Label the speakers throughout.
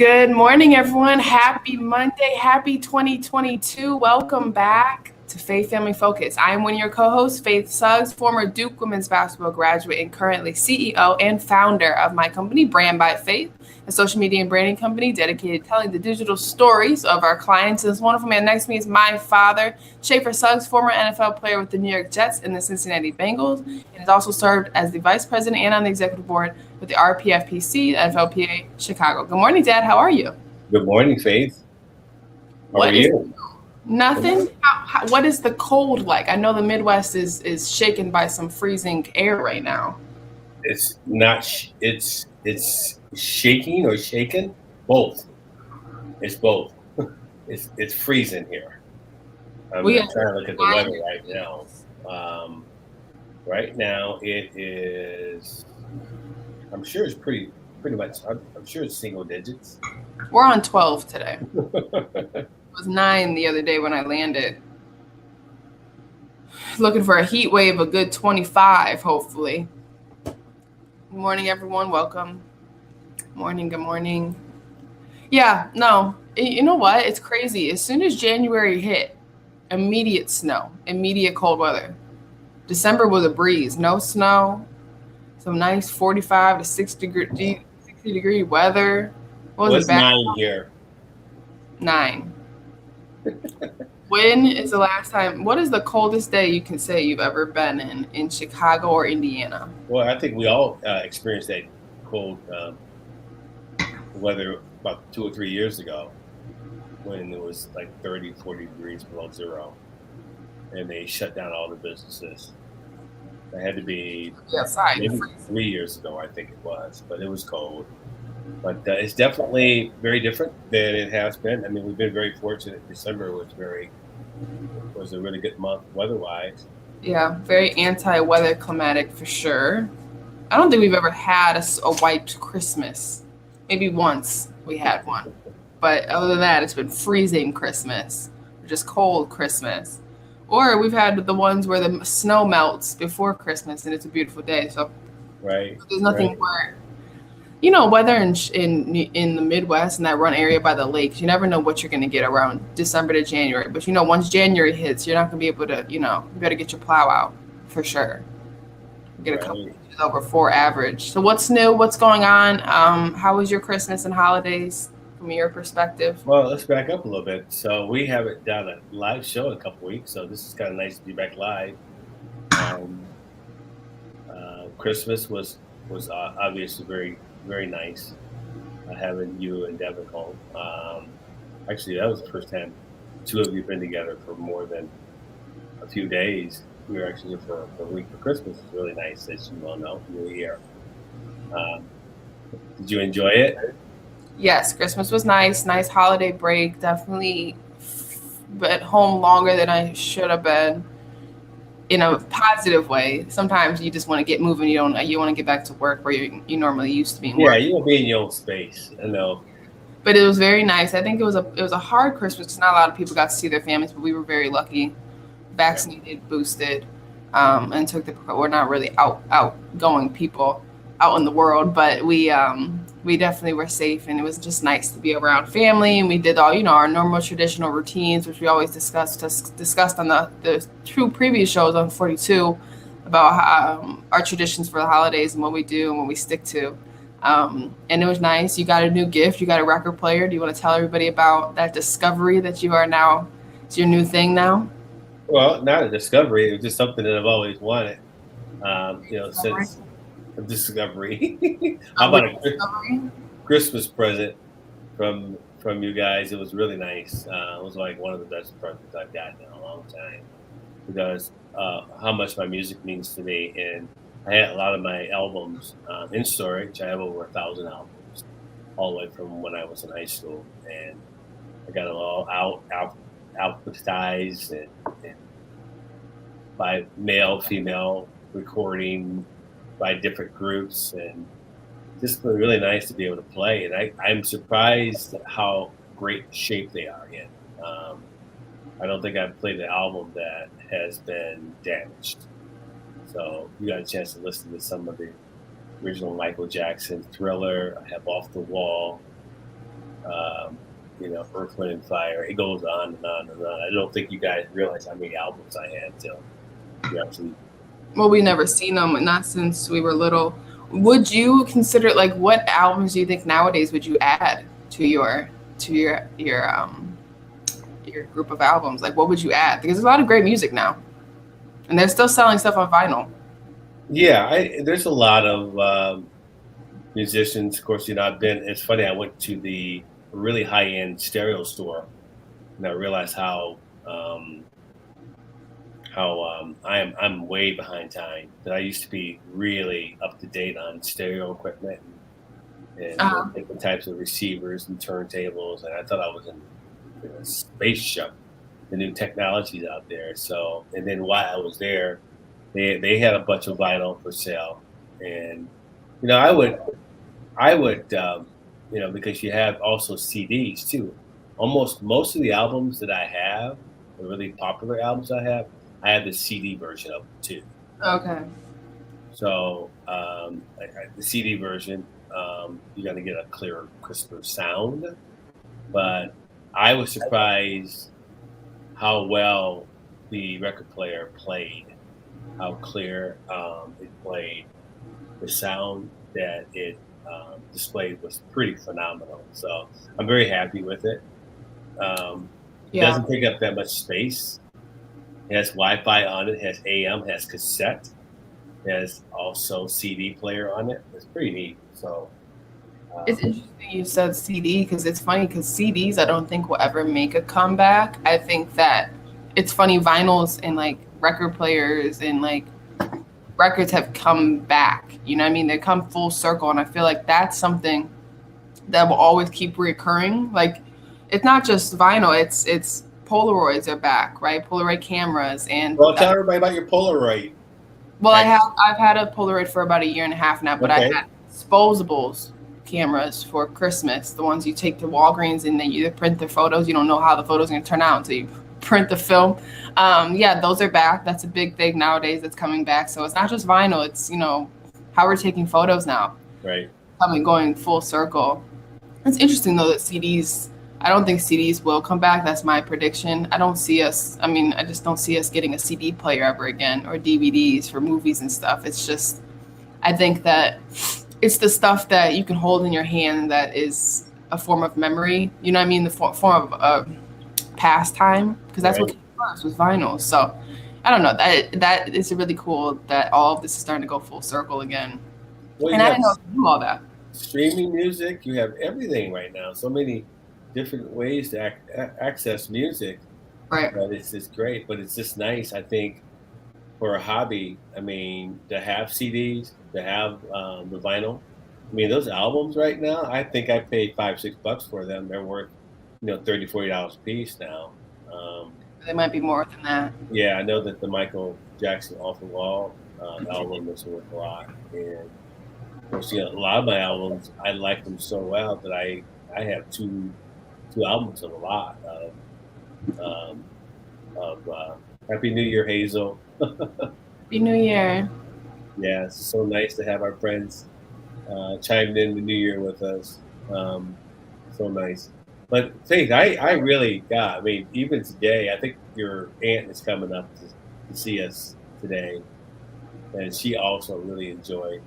Speaker 1: Good morning, everyone. Happy Monday. Happy 2022. Welcome back to Faith Family Focus. I am one of your co-hosts, Faith Suggs, former Duke women's basketball graduate and currently CEO and founder of my company, Brand by Faith, a social media and branding company dedicated to telling the digital stories of our clients. And this wonderful man next to me is my father, Schaefer Suggs, former NFL player with the New York Jets and the Cincinnati Bengals, and has also served as the vice president and on the executive board with the RPFPC, NFLPA Chicago. Good morning, Dad. How are you?
Speaker 2: Good morning, Faith. How are you?
Speaker 1: Nothing. What is the cold like? I know the Midwest is shaken by some freezing air right now.
Speaker 2: It's not. It's shaking or shaken. Both. It's both. It's freezing here. I'm trying to look at the weather right now. Right now it is. I'm sure it's pretty much. I'm sure it's single digits.
Speaker 1: We're on 12 today. It was 9 the other day when I landed. Looking for a heat wave, a good 25, hopefully. Good morning, everyone. Welcome. Good morning. Yeah, no. You know what? It's crazy. As soon as January hit, immediate snow, immediate cold weather. December was a breeze. No snow. Some nice 45 to 60 degree weather.
Speaker 2: What's 9 here?
Speaker 1: 9. When is the last time? What is the coldest day you can say you've ever been in Chicago or Indiana?
Speaker 2: Well, I think we all experienced that cold weather about 2 or 3 years ago when it was like 30, 40 degrees below zero, and they shut down all the businesses. That had to be maybe 3 years ago, I think it was, but it was cold. But it's definitely very different than it has been. I mean, we've been very fortunate. December was a really good month weather-wise.
Speaker 1: Yeah, very anti-weather climatic for sure. I don't think we've ever had a white Christmas. Maybe once we had one. But other than that, it's been freezing Christmas, or just cold Christmas. Or we've had the ones where the snow melts before Christmas and it's a beautiful day. So
Speaker 2: right,
Speaker 1: there's nothing where, weather in the Midwest and that run area by the lakes, you never know what you're going to get around December to January. But, once January hits, you're not going to be able to, you better get your plow out for sure. Get a couple inches over 4 average. So what's new? What's going on? How was your Christmas and holidays from your perspective?
Speaker 2: Well, let's back up a little bit. So we haven't done a live show in a couple weeks, so this is kind of nice to be back live. Christmas was obviously very, very nice having you and Devin home. Actually, that was the first time 2 of you have been together for more than a few days. We were actually here for a week for Christmas. It's really nice, as you all know. You were here. Did you enjoy it?
Speaker 1: Yes, Christmas was nice. Nice holiday break. Definitely at home longer than I should have been. In a positive way. Sometimes you just want to get moving. You want to get back to work where you normally used to be.
Speaker 2: Yeah, you want to be in your own space. I know.
Speaker 1: But it was very nice. I think it was a hard Christmas because not a lot of people got to see their families, but we were very lucky, vaccinated, boosted, and we're not really outgoing people out in the world, but we definitely were safe, and it was just nice to be around family. And we did all, our normal traditional routines, which we always discussed on the 2 previous shows on 42 about our traditions for the holidays and what we do and what we stick to. And it was nice. You got a new gift. You got a record player. Do you want to tell everybody about that discovery that you are now? It's your new thing now?
Speaker 2: Well, not a discovery. It was just something that I've always wanted. Since a discovery. How about a Christmas present from you guys? It was really nice. It was like one of the best presents I've gotten in a long time because how much my music means to me. And I had a lot of my albums in storage. I have over 1,000 albums, all the way from when I was in high school, and I got them all alphabetized and by male, female recording by different groups, and just been really nice to be able to play. And I'm surprised at how great shape they are in. I don't think I've played an album that has been damaged. So you got a chance to listen to some of the original Michael Jackson, Thriller. I have Off the Wall. Earth, Wind, and Fire. It goes on and on and on. I don't think you guys realize how many albums I had till you actually.
Speaker 1: Well, we never seen them, not since we were little. Would you consider, like, what albums do you think nowadays would you add to your group of albums? Like, what would you add? Because there's a lot of great music now, and they're still selling stuff on vinyl.
Speaker 2: Yeah, there's a lot of musicians. Of course, it's funny. I went to the really high-end stereo store, and I realized how I'm way behind time. That I used to be really up to date on stereo equipment and different types of receivers and turntables, and I thought I was in a spaceship. The new technologies out there. So, and then while I was there, they had a bunch of vinyl for sale, and I would because you have also CDs too. Almost most of the albums that I have, the really popular albums I have the CD version of them too.
Speaker 1: Okay.
Speaker 2: So the CD version, you're gonna get a clearer, crisper sound. But I was surprised how well the record player played, how clear it played. The sound that it displayed was pretty phenomenal. So I'm very happy with it. It doesn't take up that much space. It has Wi-Fi on it, has AM, has cassette, has also CD player on it. It's pretty neat. So
Speaker 1: it's interesting you said CD, because it's funny because CDs I don't think will ever make a comeback. I think that it's funny, vinyls and like record players and like records have come back. You know what I mean? They come full circle, and I feel like that's something that will always keep recurring. Like, it's not just vinyl, it's Polaroids are back, right? Polaroid cameras. And
Speaker 2: well, tell everybody about your Polaroid.
Speaker 1: Well, I've had a Polaroid for about 1.5 years now, but I had disposables cameras for Christmas, the ones you take to Walgreens and then you print the photos. You don't know how the photos are going to turn out until you print the film. Those are back. That's a big thing nowadays that's coming back. So it's not just vinyl, it's how we're taking photos now,
Speaker 2: right?
Speaker 1: Going full circle. It's interesting though that CDs, I don't think CDs will come back. That's my prediction. I just don't see us getting a CD player ever again, or DVDs for movies and stuff. It's just, I think that it's the stuff that you can hold in your hand that is a form of memory. You know what I mean? The form of pastime, because that's what came first was vinyl. So I don't know. That is really cool that all of this is starting to go full circle again.
Speaker 2: Well,
Speaker 1: and I didn't know you do all that.
Speaker 2: Streaming music, you have everything right now. So many different ways to access music.
Speaker 1: Right.
Speaker 2: It's just great, but it's just nice, I think, for a hobby. I mean, to have CDs, to have the vinyl. I mean, those albums right now, I think I paid $5-6 for them. They're worth, $30-$40 a piece now.
Speaker 1: They might be more than that.
Speaker 2: Yeah, I know that the Michael Jackson Off the Wall album was worth a lot, and a lot of my albums, I like them so well that I have two albums of a lot of Happy New Year, Hazel.
Speaker 1: Happy New Year.
Speaker 2: Yeah, it's so nice to have our friends chimed in the New Year with us. So nice. But Faith, I really got, even today, I think your aunt is coming up to see us today. And she also really enjoyed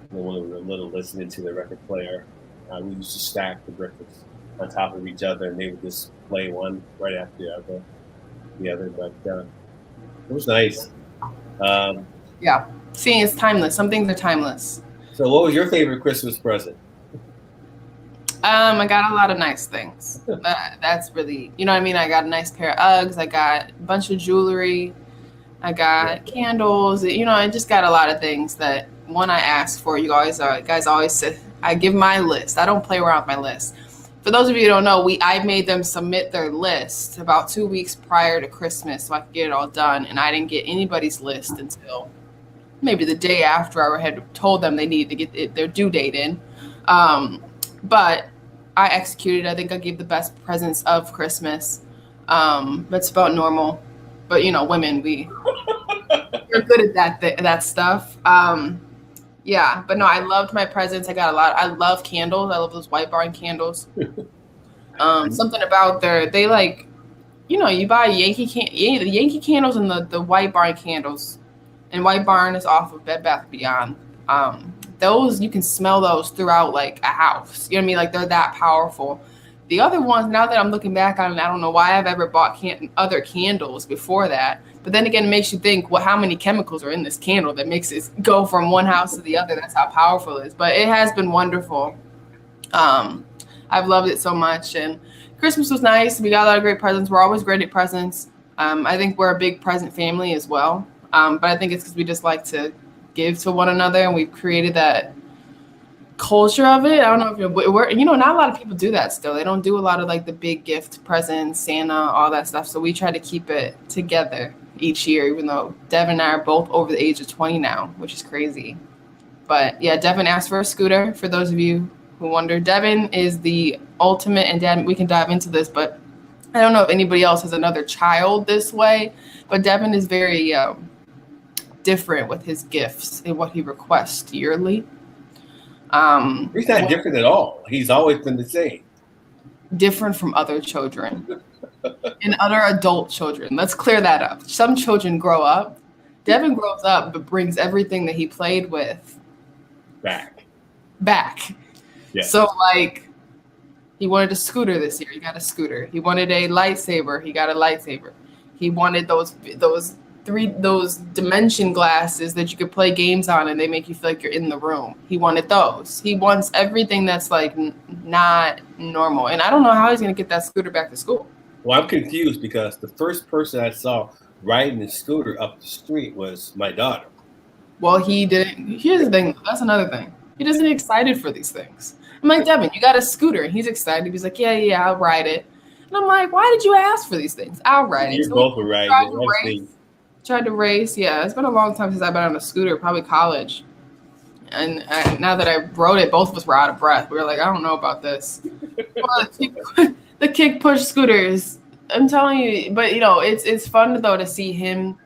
Speaker 2: when we were little listening to the record player. We used to stack the records on top of each other, and they would just play one right after the other. But it was nice.
Speaker 1: Yeah. Seeing it's timeless. Some things are timeless.
Speaker 2: So what was your favorite Christmas present?
Speaker 1: I got a lot of nice things. That's really, you know what I mean? I got a nice pair of Uggs. I got a bunch of jewelry. I got candles. I just got a lot of things that I asked for. You guys always say, I give my list. I don't play around with my list. For those of you who don't know, I made them submit their list about 2 weeks prior to Christmas so I could get it all done. And I didn't get anybody's list until maybe the day after I had told them they needed to get their due date in. But I executed. I think I gave the best presents of Christmas. That's about normal. But, women, we're good at that stuff. Yeah, but no, I loved my presents. I got a lot. I love candles. I love those White Barn candles. Something about they like, you buy the Yankee candles and the White Barn candles, and White Barn is off of Bed Bath Beyond. Those, you can smell those throughout like a house. You know what I mean? Like, they're that powerful. The other ones, now that I'm looking back on it, I don't know why I've ever bought other candles before that. But then again, it makes you think, well, how many chemicals are in this candle that makes it go from one house to the other? That's how powerful it is. But it has been wonderful. I've loved it so much. And Christmas was nice. We got a lot of great presents. We're always great at presents. I think we're a big present family as well. But I think it's because we just like to give to one another, and we've created that culture of it. I don't know if we're not a lot of people do that still. They don't do a lot of like the big gift presents, Santa, all that stuff. So we try to keep it together each year, even though Devin and I are both over the age of 20 now, which is crazy. But yeah, Devin asked for a scooter. For those of you who wonder, Devin is the ultimate, and Dad, we can dive into this, but I don't know if anybody else has another child this way, but Devin is very different with his gifts and what he requests yearly.
Speaker 2: He's not different at all. He's always been the same.
Speaker 1: Different from other children and other adult children. Let's clear that up. Some children grow up. Devin grows up, but brings everything that he played with
Speaker 2: back.
Speaker 1: Yes. So like, he wanted a scooter this year. He got a scooter. He wanted a lightsaber. He got a lightsaber. He wanted those dimension glasses that you could play games on and they make you feel like you're in the room. He wanted those. He wants everything that's like not normal. And I don't know how he's going to get that scooter back to school.
Speaker 2: Well, I'm confused because the first person I saw riding the scooter up the street was my daughter.
Speaker 1: Well, he didn't. Here's the thing. That's another thing. He doesn't get excited for these things. I'm like, Devin, you got a scooter. And he's excited. He's like, yeah, I'll ride it. And I'm like, why did you ask for these things? I'll ride it.
Speaker 2: You're both riding.
Speaker 1: Tried to race. Yeah, it's been a long time since I've been on a scooter, probably college. And now that I rode it, both of us were out of breath. We were like, I don't know about this. The kick push scooters, I'm telling you. But, it's fun, though, to see him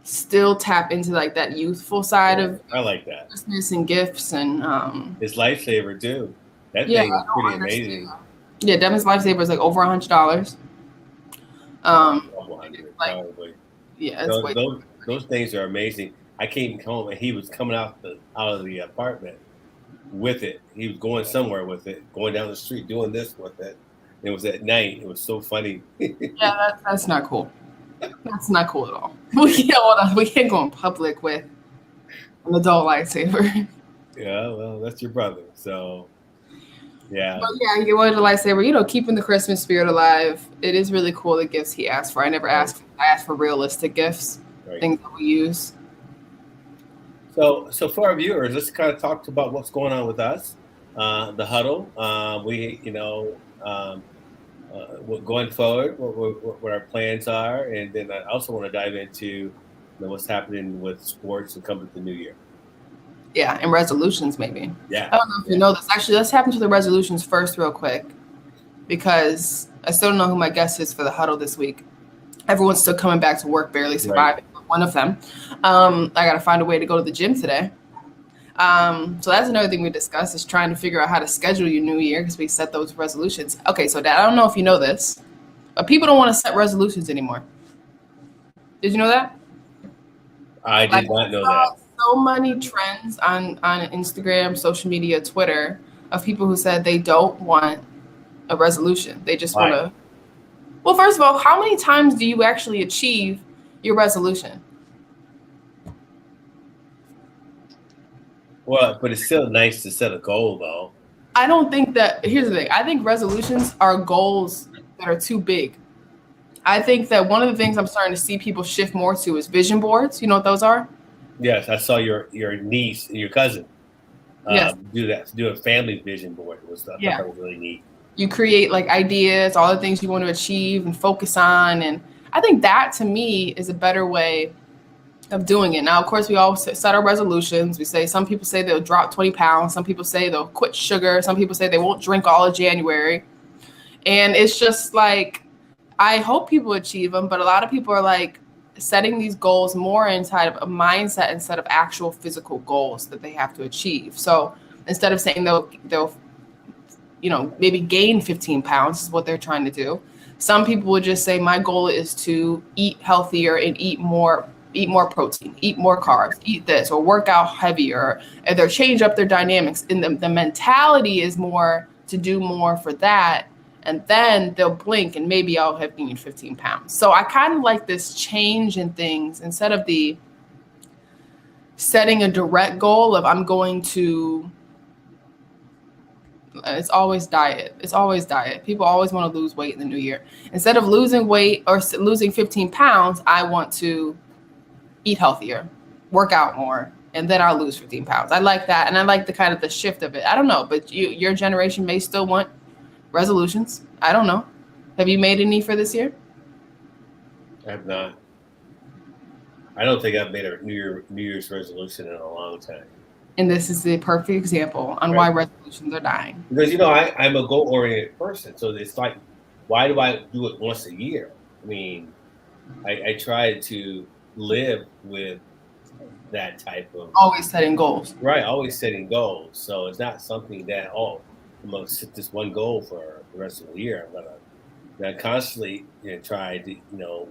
Speaker 1: still tap into, like, that youthful side of
Speaker 2: I like that.
Speaker 1: Christmas and gifts. And
Speaker 2: his lightsaber, too. That thing is pretty amazing.
Speaker 1: Yeah, Devin's lightsaber is, like, over $100.
Speaker 2: Probably.
Speaker 1: Yeah,
Speaker 2: those things are amazing. I came home and he was coming out of the apartment with it. He was going somewhere with it, going down the street, doing this with it. It was at night. It was so funny.
Speaker 1: Yeah, that's not cool. That's not cool at all. We can't go in public with an adult lightsaber.
Speaker 2: Yeah, well, that's your brother, so yeah.
Speaker 1: But yeah, he wanted a lightsaber. Keeping the Christmas spirit alive. It is really cool the gifts he asked for. I never asked. I asked for realistic gifts, things that we use.
Speaker 2: So for our viewers, let's kind of talk about what's going on with us, the huddle. Going forward, what our plans are, and then I also want to dive into what's happening with sports and coming to the new year.
Speaker 1: Yeah, and resolutions maybe.
Speaker 2: Yeah.
Speaker 1: I don't know if you know this. Actually, let's hop into the resolutions first real quick, because I still don't know who my guest is for the huddle this week. Everyone's still coming back to work, barely surviving. Right. One of them. I got to find a way to go to the gym today. So that's another thing we discussed, is trying to figure out how to schedule your new year, because we set those resolutions. Okay, so Dad, I don't know if you know this, but people don't want to set resolutions anymore. Did you know that?
Speaker 2: I did not know that.
Speaker 1: So many trends on Instagram, social media, Twitter, of people who said they don't want a resolution. They just want to. Well, first of all, how many times do you actually achieve your resolution?
Speaker 2: Well, but it's still nice to set a goal, though.
Speaker 1: I don't think that. Here's the thing. I think resolutions are goals that are too big. I think that one of the things I'm starting to see people shift more to is vision boards. You know what those are?
Speaker 2: Yes, I saw your niece, your cousin, do a family vision board. I thought that was really neat.
Speaker 1: You create like ideas, all the things you want to achieve and focus on, and I think that to me is a better way of doing it. Now, of course, we all set our resolutions. We say, some people say they'll drop 20 pounds. Some people say they'll quit sugar. Some people say they won't drink all of January. And it's just like, I hope people achieve them, but a lot of people are like setting these goals more inside of a mindset instead of actual physical goals that they have to achieve. So instead of saying they'll maybe gain 15 pounds is what they're trying to do. Some people would just say, my goal is to eat healthier and eat more protein, eat more carbs, eat this, or work out heavier, and they're change up their dynamics. And the mentality is more to do more for that. And then they'll blink and maybe I'll have gained 15 pounds. So I kind of like this change in things instead of the setting a direct goal of I'm going to, it's always diet. It's always diet. People always want to lose weight in the new year. Instead of losing weight or losing 15 pounds, I want to eat healthier, work out more, and then I'll lose 15 pounds. I like that. And I like the kind of the shift of it. I don't know, but your generation may still want resolutions. I don't know. Have you made any for this year?
Speaker 2: I have not. I don't think I've made a New Year's resolution in a long time.
Speaker 1: And this is the perfect example on why resolutions are dying.
Speaker 2: Because, I'm a goal-oriented person. So it's like, why do I do it once a year? I mean, I try to live with that type of...
Speaker 1: Always setting goals.
Speaker 2: Right, always setting goals. So it's not something that, I'm going to set this one goal for the rest of the year. I'm going to constantly try to,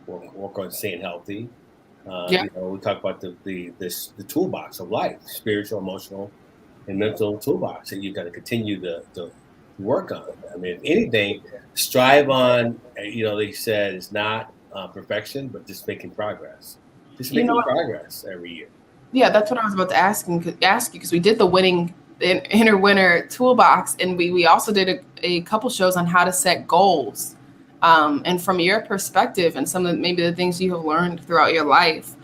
Speaker 2: work on staying healthy. We talk about the toolbox of life, spiritual, emotional, and mental toolbox that you've got to continue to work on. I mean, if anything, strive on, they said it's not perfection, but just making progress. Just making progress every year.
Speaker 1: Yeah, that's what I was about to ask you, because we did the inner winner toolbox, and we also did a couple shows on how to set goals. And from your perspective and some of maybe the things you have learned throughout your life,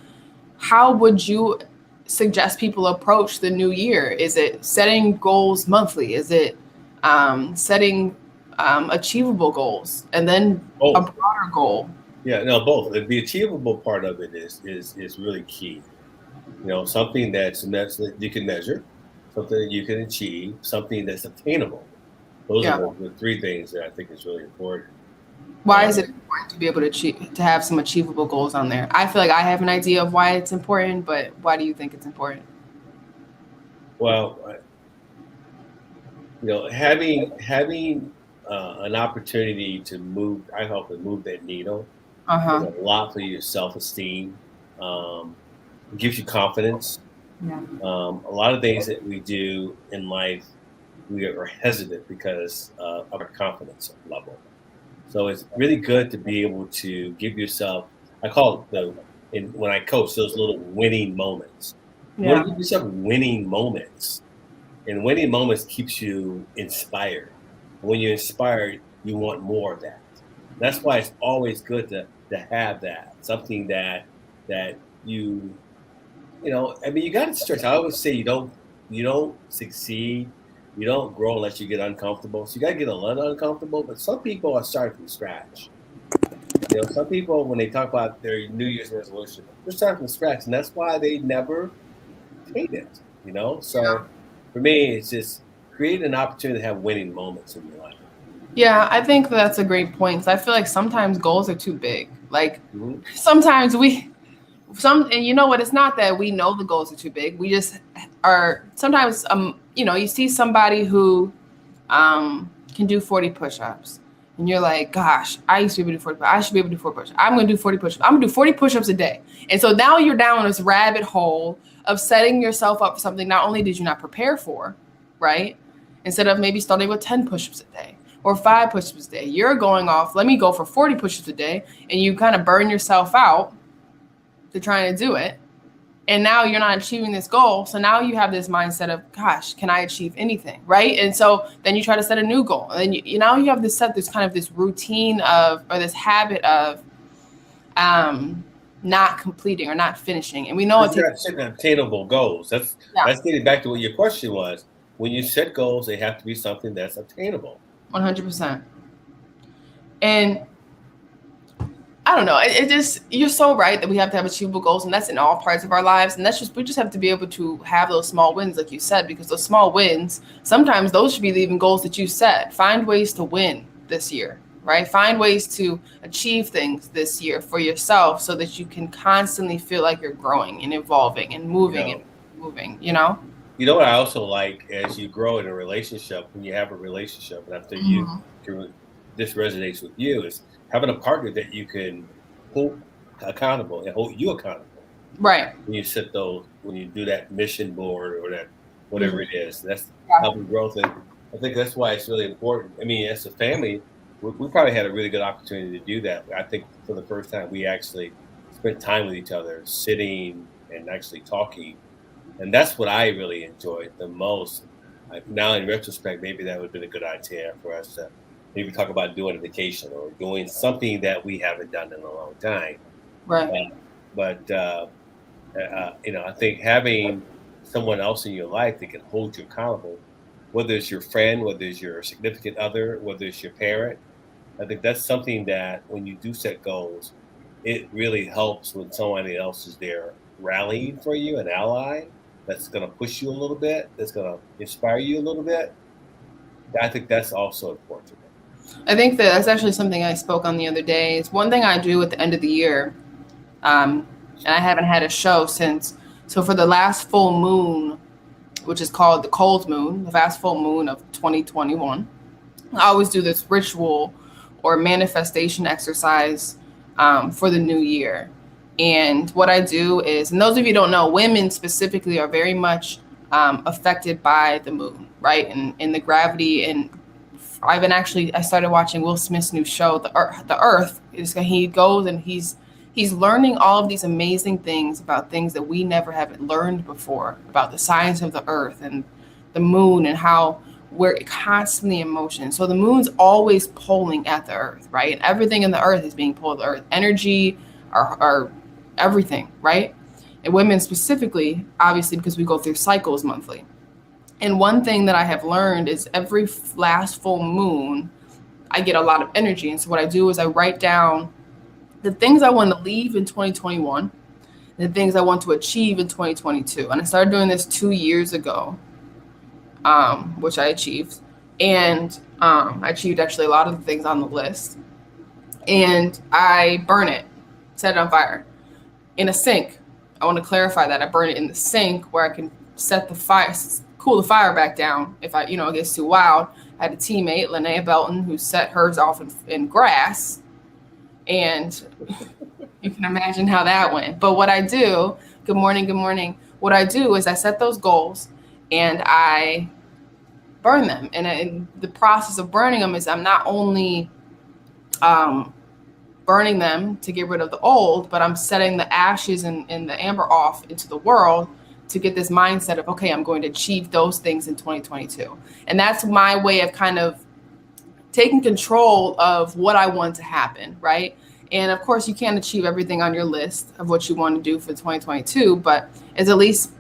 Speaker 1: how would you suggest people approach the new year? Is it setting goals monthly? Is it setting achievable goals and then a broader goal?
Speaker 2: Yeah, no, both. The achievable part of it is really key. Something that you can measure, something that you can achieve, something that's obtainable. Those are the three things that I think is really important.
Speaker 1: Why is it important to be able to have some achievable goals on there? I feel like I have an idea of why it's important, but why do you think it's important?
Speaker 2: Well, having an opportunity to move, I help to move that needle. A lot for your self-esteem. It gives you confidence.
Speaker 1: Yeah.
Speaker 2: A lot of things that we do in life, we are hesitant because of our confidence level. So it's really good to be able to give yourself, I call it when I coach, those little winning moments. You want to give yourself winning moments. And winning moments keeps you inspired. When you're inspired, you want more of that. That's why it's always good to have that, something that you got to stretch. I always say you don't succeed, you don't grow unless you get uncomfortable. So you got to get a little uncomfortable. But some people are starting from scratch. Some people, when they talk about their New Year's resolution, they're starting from scratch, and that's why they never hate it. So for me, it's just create an opportunity to have winning moments in your life.
Speaker 1: Yeah, I think that's a great point. 'Cause I feel like sometimes goals are too big. Like sometimes and you know what? It's not that we know the goals are too big. We just are sometimes, you see somebody who can do 40 push-ups. And you're like, gosh, I used to be able to do 40 push-ups. I should be able to do 40 push-ups. I'm going to do 40 push-ups. I'm going to do 40 push-ups a day. And so now you're down this rabbit hole of setting yourself up for something not only did you not prepare for, right? Instead of maybe starting with 10 push-ups a day or 5 push-ups a day, you're going off, let me go for 40 push-ups a day. And you kind of burn yourself out to trying to do it. And now you're not achieving this goal. So now you have this mindset of, gosh, can I achieve anything? Right. And so then you try to set a new goal. And you have this kind of this routine or this habit of not completing or not finishing. And we know it's
Speaker 2: setting obtainable goals. That's getting back to what your question was. When you set goals, they have to be something that's obtainable.
Speaker 1: 100%. And I don't know. It just, you're so right that we have to have achievable goals, and that's in all parts of our lives. And we just have to be able to have those small wins, like you said, because those small wins, sometimes those should be even goals that you set. Find ways to win this year, right? Find ways to achieve things this year for yourself so that you can constantly feel like you're growing and evolving and moving and moving,
Speaker 2: You know what I also like as you grow in a relationship, when you have a relationship, and after
Speaker 1: Mhm.
Speaker 2: this resonates with you, is having a partner that you can hold accountable and hold you accountable.
Speaker 1: Right.
Speaker 2: When you do that mission board or that whatever
Speaker 1: Mhm.
Speaker 2: it is, that's
Speaker 1: Yeah.
Speaker 2: helping growth. And I think that's why it's really important. I mean, as a family, we probably had a really good opportunity to do that. I think for the first time, we actually spent time with each other, sitting and actually talking, and that's what I really enjoyed the most. Now, in retrospect, maybe that would have been a good idea for us to maybe talk about doing a vacation or doing something that we haven't done in a long time.
Speaker 1: Right.
Speaker 2: Uh, but I think having someone else in your life that can hold you accountable, whether it's your friend, whether it's your significant other, whether it's your parent, I think that's something that when you do set goals, it really helps when somebody else is there rallying for you, an ally that's going to push you a little bit, that's going to inspire you a little bit. I think that's also important.
Speaker 1: I think that that's actually something I spoke on the other day. It's one thing I do at the end of the year, and I haven't had a show since. So for the last full moon, which is called the cold moon, the last full moon of 2021, I always do this ritual or manifestation exercise for the new year. And what I do is, and those of you who don't know, women specifically are very much affected by the moon, right? And the gravity. And I started watching Will Smith's new show, The Earth. The Earth is he goes and he's learning all of these amazing things about things that we never have learned before about the science of the Earth and the moon and how we're constantly in motion. So the moon's always pulling at the Earth, right? And everything in the Earth is being pulled. The Earth energy, our everything, right? And women specifically, obviously, because we go through cycles monthly. And one thing that I have learned is every last full moon, I get a lot of energy. And so what I do is I write down the things I want to leave in 2021, and the things I want to achieve in 2022. And I started doing this 2 years ago, which I achieved. And I achieved actually a lot of the things on the list. And I burn it, set it on fire in a sink. I want to clarify that I burn it in the sink where I can set the fire, cool the fire back down if it gets too wild. I had a teammate, Linnea Belton, who set hers off in grass, and you can imagine how that went. But what I do, good morning. What I do is I set those goals and I burn them. And the process of burning them is I'm not only burning them to get rid of the old, but I'm setting the ashes and the amber off into the world to get this mindset of, okay, I'm going to achieve those things in 2022. And that's my way of kind of taking control of what I want to happen, right? And of course, you can't achieve everything on your list of what you want to do for 2022, but it's at least,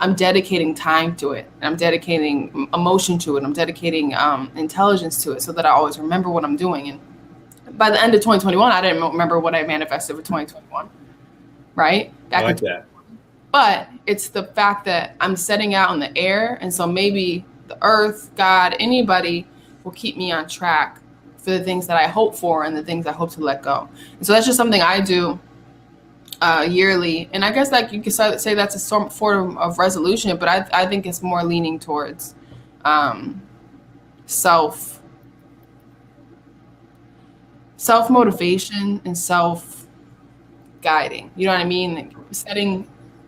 Speaker 1: I'm dedicating time to it. And I'm dedicating emotion to it. I'm dedicating intelligence to it so that I always remember what I'm doing. And by the end of 2021, I didn't remember what I manifested for 2021, right?
Speaker 2: I like that.
Speaker 1: But it's the fact that I'm setting out in the air. And so maybe the earth, God, anybody will keep me on track for the things that I hope for and the things I hope to let go. And so that's just something I do yearly. And I guess like you could say that's a form of resolution, but I think it's more leaning towards self-motivation and self-guiding. You know what I mean? Like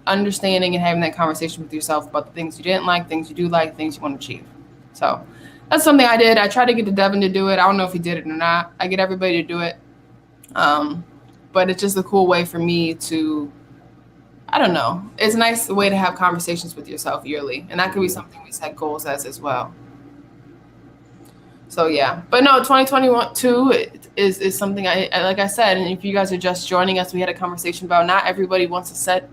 Speaker 1: understanding and having that conversation with yourself about the things you didn't like, things you do like, things you want to achieve. So that's something I did. I tried to get to Devin to do it. I don't know if he did it or not. I get everybody to do it. But it's just a cool way for me to, I don't know. It's a nice way to have conversations with yourself yearly. And that could be something we set goals as well. So yeah, but no, 2022 is something I like I said, and if you guys are just joining us, we had a conversation about not everybody wants to set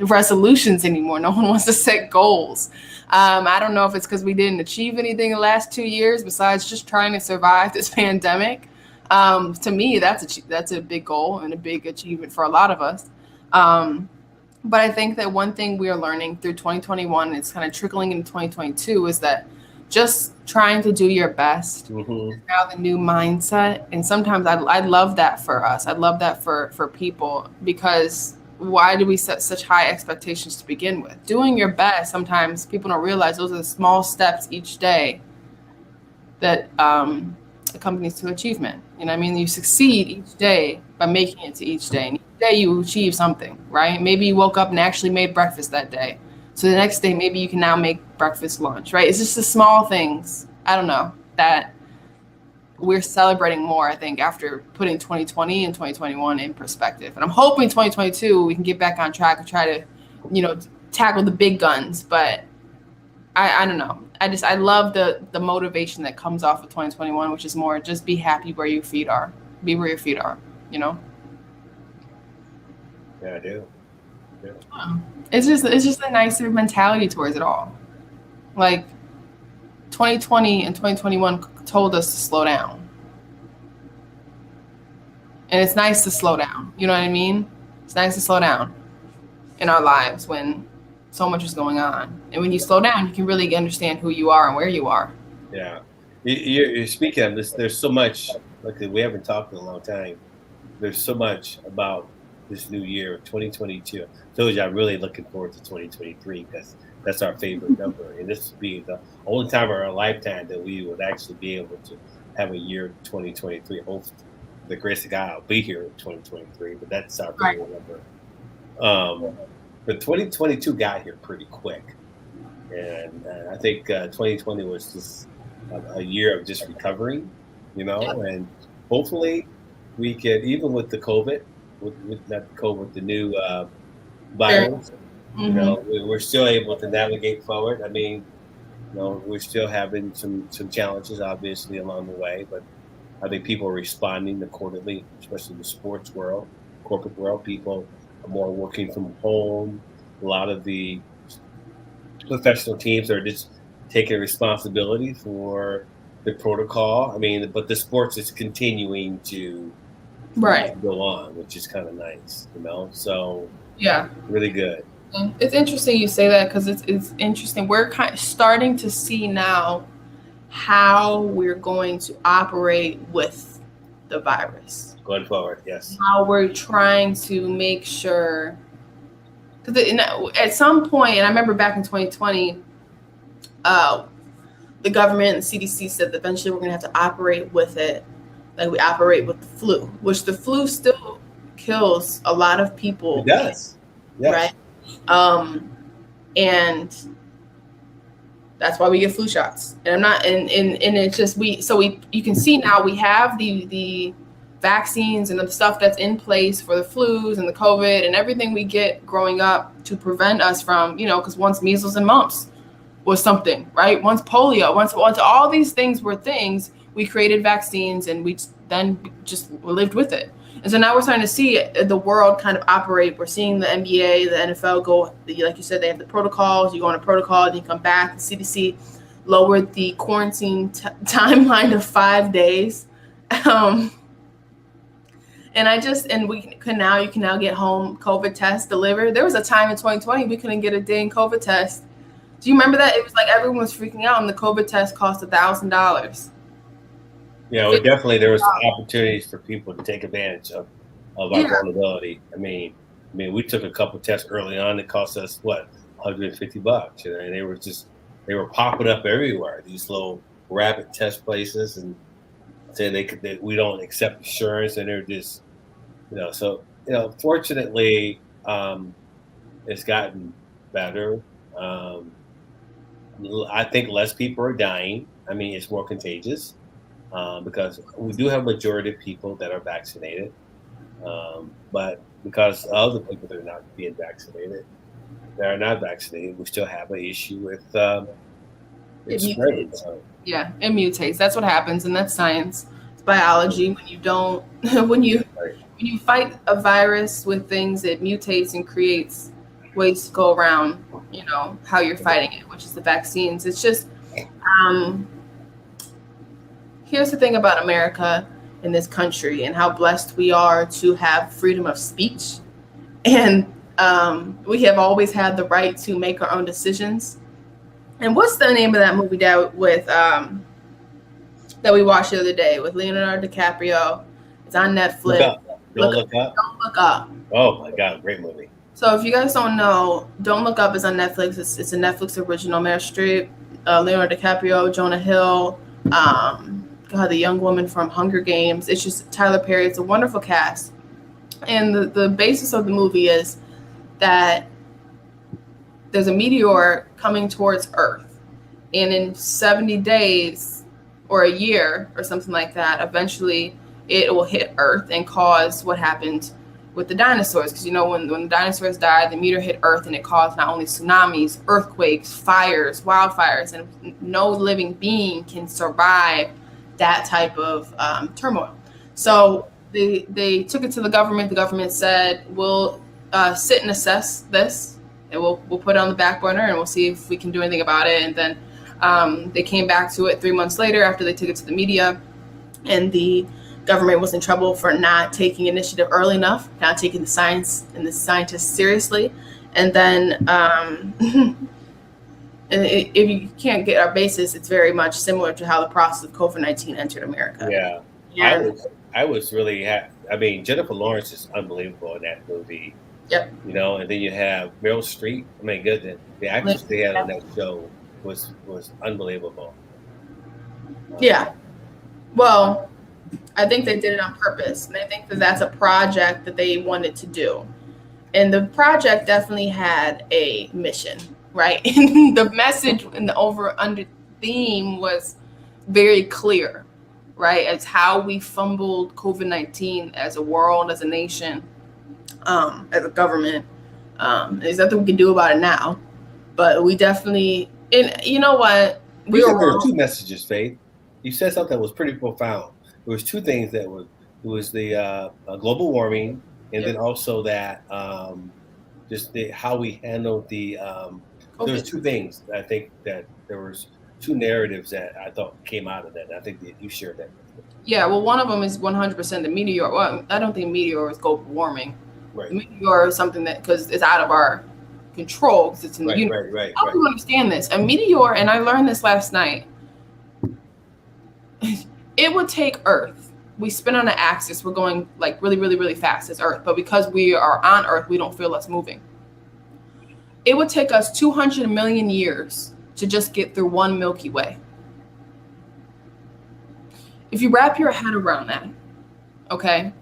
Speaker 1: resolutions anymore. No one wants to set goals. I don't know if it's because we didn't achieve anything the last 2 years besides just trying to survive this pandemic. To me, that's a big goal and a big achievement for a lot of us. But I think that one thing we are learning through 2021, and it's kind of trickling into 2022, is that just trying to do your best is now the new mindset. And sometimes I love that for us. I love that for people, because why do we set such high expectations to begin with? Doing your best, sometimes people don't realize those are the small steps each day that accompanies to achievement. You know what I mean? You succeed each day by making it to each day. And each day you achieve something, right? Maybe you woke up and actually made breakfast that day. So the next day, maybe you can now make breakfast lunch, right? It's just the small things, I don't know, that we're celebrating more, I think, after putting 2020 and 2021 in perspective. And I'm hoping 2022 we can get back on track and try to, you know, tackle the big guns. But I don't know. I love the motivation that comes off of 2021, which is more just be happy where your feet are. Be where your feet are, you know?
Speaker 2: Yeah, I do. Yeah.
Speaker 1: It's just a nicer mentality towards it all. Like 2020 and 2021 told us to slow down. And it's nice to slow down. You know what I mean? It's nice to slow down in our lives when so much is going on. And when you slow down, you can really understand who you are and where you are.
Speaker 2: Yeah. You're speaking of this, there's so much, like we haven't talked in a long time. There's so much about this new year, 2022. I told you I'm really looking forward to 2023 because that's our favorite number. And this will be the only time in our lifetime that we would actually be able to have a year 2023. Hopefully, the grace of God, I'll be here in 2023, but that's our favorite number. But 2022 got here pretty quick. And I think 2020 was just a year of just recovering, you know, and hopefully we can, even with the COVID, with the new virus, you know, we're still able to navigate forward. I mean, you know, we're still having some challenges, obviously, along the way, but I think people are responding accordingly, especially in the sports world, corporate world. People are more working from home. A lot of the professional teams are just taking responsibility for the protocol. I mean, but the sports is continuing to go on, which is kind of nice, you know. So
Speaker 1: yeah,
Speaker 2: really good.
Speaker 1: It's interesting you say that because it's interesting. We're kind of starting to see now how we're going to operate with the virus
Speaker 2: going forward. Yes,
Speaker 1: how we're trying to make sure. Because at some point, and I remember back in 2020, the government and the CDC said that eventually we're going to have to operate with it like we operate with the flu, which the flu still kills a lot of people.
Speaker 2: It does. Yes.
Speaker 1: Right? And that's why we get flu shots. And I'm not, and it's just, you can see now we have the vaccines and the stuff that's in place for the flus and the COVID and everything we get growing up to prevent us from, you know, because once measles and mumps was something, right? Once polio, once all these things were things, we created vaccines and we then just lived with it. And so now we're starting to see the world kind of operate. We're seeing the NBA, the NFL go, like you said, they have the protocols. You go on a protocol, then you come back. The CDC lowered the quarantine timeline to 5 days. And you can now get home COVID tests delivered. There was a time in 2020 we couldn't get a dang COVID test. Do you remember that? It was like everyone was freaking out, and the COVID test cost $1,000.
Speaker 2: Yeah, well, definitely there was opportunities for people to take advantage of our vulnerability. I mean, we took a couple tests early on that cost us what, $150, you know, and they were popping up everywhere. These little rapid test places, and saying we don't accept insurance, and they're just, you know. So, you know, fortunately, it's gotten better. I think less people are dying. I mean, it's more contagious. Because we do have a majority of people that are vaccinated, but because of the people that are not being vaccinated, that are not vaccinated, we still have an issue with it spreading. So.
Speaker 1: Yeah, it mutates. That's what happens, and that's science. It's biology. When you don't, when you fight a virus with things, it mutates and creates ways to go around, you know, how you're fighting it, which is the vaccines. It's just. Here's the thing about America in this country and how blessed we are to have freedom of speech. And we have always had the right to make our own decisions. And what's the name of that movie that we watched the other day with Leonardo DiCaprio? It's on Netflix.
Speaker 2: Don't Look Up.
Speaker 1: Don't Look Up.
Speaker 2: Oh my God, great movie.
Speaker 1: So if you guys don't know, Don't Look Up is on Netflix. It's a Netflix original. Meryl Streep, Leonardo DiCaprio, Jonah Hill, the young woman from Hunger Games. It's just Tyler Perry. It's a wonderful cast. And the basis of the movie is that there's a meteor coming towards Earth. And in 70 days or a year or something like that, eventually it will hit Earth and cause what happened with the dinosaurs. Because, when the dinosaurs died, the meteor hit Earth and it caused not only tsunamis, earthquakes, fires, wildfires, and no living being can survive that type of turmoil. So they took it to the government. The government said, we'll sit and assess this, and we'll put it on the back burner, and we'll see if we can do anything about it. And then they came back to it 3 months later after they took it to the media, and the government was in trouble for not taking initiative early enough, not taking the science and the scientists seriously. And then if you can't get our basis, it's very much similar to how the process of COVID-19 entered America.
Speaker 2: Yeah. I was really Jennifer Lawrence is unbelievable in that movie.
Speaker 1: Yep.
Speaker 2: And then you have Meryl Streep. I mean, goodness, the actress they had on that show was unbelievable.
Speaker 1: Yeah. Well, I think they did it on purpose, and I think that that's a project that they wanted to do. And the project definitely had a mission, right? And the message and the under theme was very clear, right? It's how we fumbled COVID-19 as a world, as a nation, as a government. There's nothing we can do about it now, but we definitely, and you know what?
Speaker 2: There were two messages, Faith. You said something that was pretty profound. There was two things that it was the global warming, and then also that how we handled the. There's two things I think that there was two narratives that I thought came out of that. And I think that you shared that.
Speaker 1: Yeah, well, one of them is 100% the meteor. Well, I don't think meteor is global warming.
Speaker 2: Right.
Speaker 1: The meteor is something that because it's out of our control because it's in the universe.
Speaker 2: Right.
Speaker 1: How do you understand this? A meteor, and I learned this last night. It would take Earth. We spin on an axis. We're going like really, really, really fast as Earth. But because we are on Earth, we don't feel us moving. It would take us 200 million years to just get through one Milky Way. If you wrap your head around that, okay,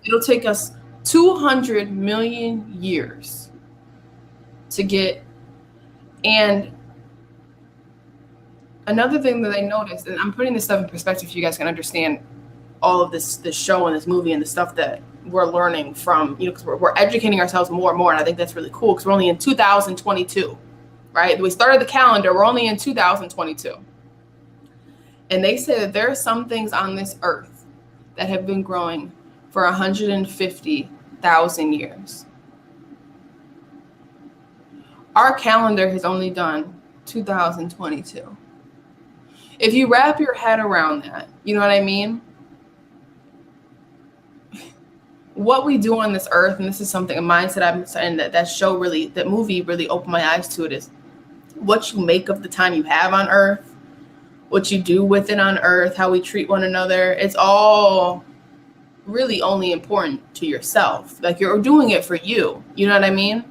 Speaker 1: it'll take us 200 million years to get. And another thing that I noticed, and I'm putting this stuff in perspective so you guys can understand all of this show and this movie and the stuff that we're learning from, because we're educating ourselves more and more. And I think that's really cool because we're only in 2022, right? We started the calendar. We're only in 2022. And they say that there are some things on this earth that have been growing for 150,000 years. Our calendar has only done 2022. If you wrap your head around that, you know what I mean? What we do on this earth, and this is something, a mindset I'm saying that movie really opened my eyes to it, is what you make of the time you have on earth, what you do with it on earth, how we treat one another. It's all really only important to yourself. Like you're doing it for you. You know what I mean?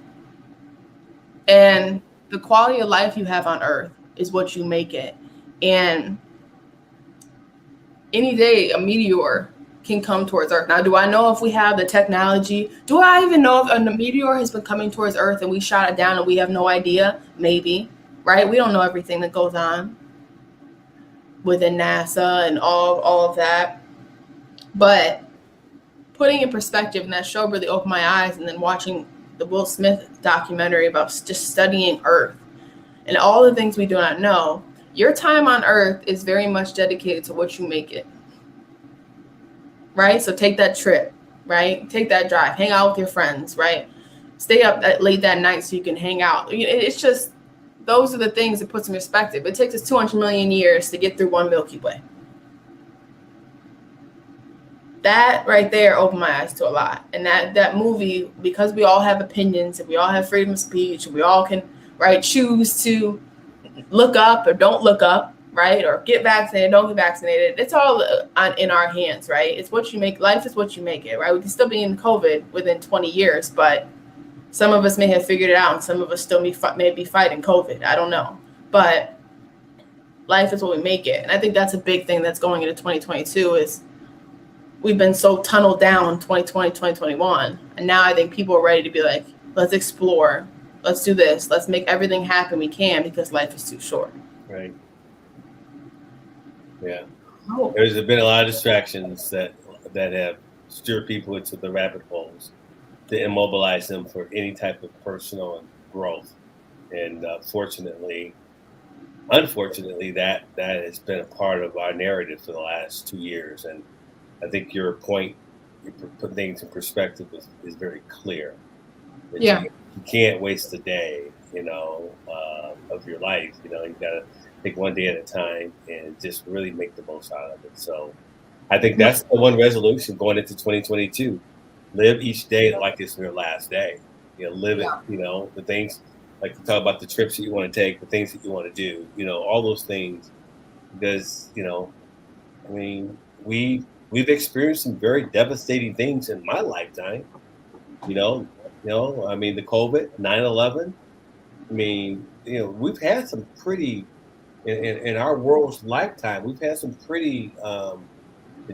Speaker 1: And the quality of life you have on earth is what you make it. And any day a meteor can come towards Earth. Now, do I know if we have the technology? Do I even know if a meteor has been coming towards Earth and we shot it down and we have no idea? Maybe, right? We don't know everything that goes on within NASA and all of that. But putting in perspective, and that show really opened my eyes, and then watching the Will Smith documentary about just studying Earth and all the things we do not know, your time on Earth is very much dedicated to what you make it. Right? So take that trip, right? Take that drive, hang out with your friends, right? Stay up late that night so you can hang out. It's just, those are the things that puts in perspective. It takes us 200 million years to get through one Milky Way. That right there opened my eyes to a lot. And that movie, because we all have opinions and we all have freedom of speech, and we all can, right, choose to look up or don't look up, right? Or get vaccinated, don't get vaccinated. It's all in our hands, right? It's what you make. Life is what you make it, right? We can still be in COVID within 20 years, but some of us may have figured it out, and some of us still may be fighting COVID. I don't know, but life is what we make it. And I think that's a big thing that's going into 2022 is we've been so tunneled down 2020, 2021. And now I think people are ready to be like, let's explore. Let's do this. Let's make everything happen we can because life is too short.
Speaker 2: Right. Yeah. Oh. There's been a lot of distractions that have steered people into the rabbit holes to immobilize them for any type of personal growth. And unfortunately, that has been a part of our narrative for the last 2 years. And I think your point, you put things in perspective, is very clear.
Speaker 1: Yeah.
Speaker 2: You can't waste a day, of your life. You got to take one day at a time and just really make the most out of it. So I think that's the one resolution going into 2022. Live each day like it's your last day. Live it, the things, like you talk about the trips that you want to take, the things that you want to do, all those things. Because, we've experienced some very devastating things in my lifetime. The COVID, 9/11. We've had some pretty, in our world's lifetime, we've had some pretty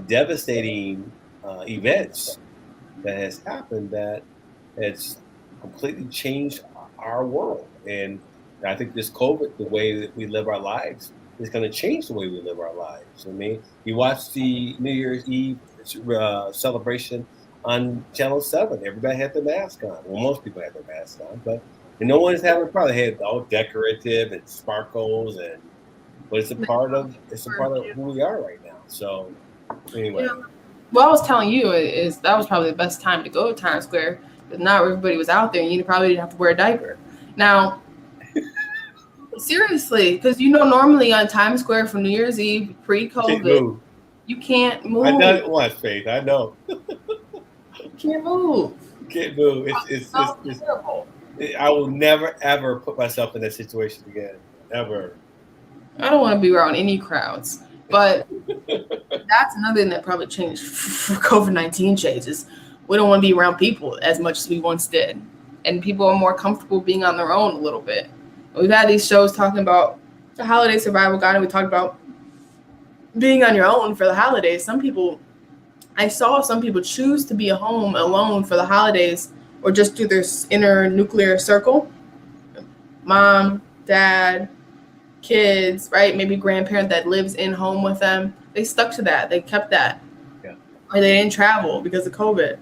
Speaker 2: devastating events that has happened that has completely changed our world. And I think this COVID, the way that we live our lives, is going to change the way we live our lives. You watch the New Year's Eve celebration on Channel 7. Everybody had their mask on. Well, most people had their mask on, but no one's probably had all decorative and sparkles, but it's a part of who we are right now. So anyway.
Speaker 1: Yeah. What I was telling you is that was probably the best time to go to Times Square, because now everybody was out there and you probably didn't have to wear a diaper. Now, seriously, because normally on Times Square for New Year's Eve, pre-COVID, you can't move.
Speaker 2: I done it once, Faith. I know.
Speaker 1: You can't move.
Speaker 2: You can't move. It's terrible. I will never, ever put myself in that situation again. Ever.
Speaker 1: I don't want to be around any crowds. But that's another thing that probably changed for COVID-19 changes. We don't want to be around people as much as we once did. And people are more comfortable being on their own a little bit. We've had these shows talking about the holiday survival guide, and we talked about being on your own for the holidays. I saw some people choose to be at home alone for the holidays or just do their inner nuclear circle. Mom, dad, kids, right? Maybe grandparent that lives in home with them. They stuck to that. They kept that.
Speaker 2: Yeah.
Speaker 1: Or they didn't travel because of COVID.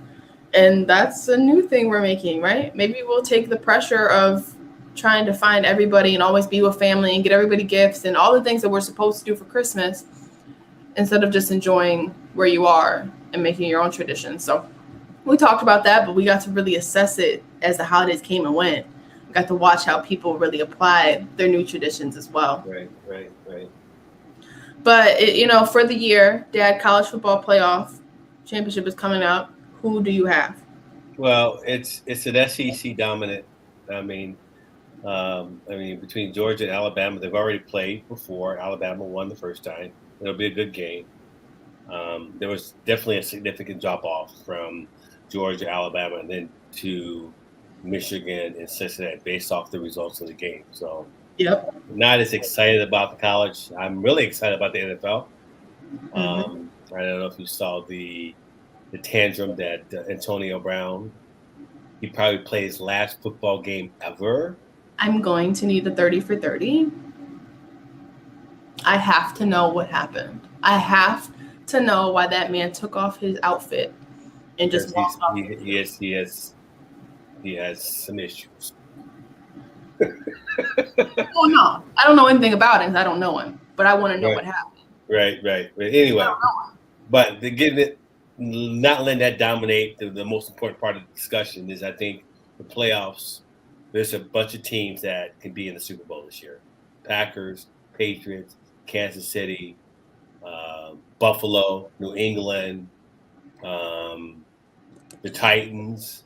Speaker 1: And that's a new thing we're making, right? Maybe we'll take the pressure of trying to find everybody and always be with family and get everybody gifts and all the things that we're supposed to do for Christmas instead of just enjoying where you are and making your own traditions. So we talked about that, but we got to really assess it as the holidays came and went. Got to watch how people really apply their new traditions as well.
Speaker 2: Right.
Speaker 1: But for the year, Dad, college football playoff championship is coming up. Who do you have?
Speaker 2: Well, it's an SEC dominant. Between Georgia and Alabama, they've already played before. Alabama won the first time. It'll be a good game. There was definitely a significant drop off from Georgia, Alabama, and then to Michigan and Cincinnati based off the results of the game. So,
Speaker 1: yep.
Speaker 2: Not as excited about the college. I'm really excited about the NFL. Mm-hmm. I don't know if you saw the tantrum that Antonio Brown. He probably played his last football game ever.
Speaker 1: I'm going to need the 30 for 30. I have to know what happened. I have to know why that man took off his outfit and just walked off.
Speaker 2: He has some issues.
Speaker 1: Oh no, I don't know anything about him. I don't know him, but I want to know what happened.
Speaker 2: Right. But anyway, but not letting that dominate the most important part of the discussion is I think the playoffs. There's a bunch of teams that can be in the Super Bowl this year: Packers, Patriots, Kansas City, Buffalo, New England, the Titans.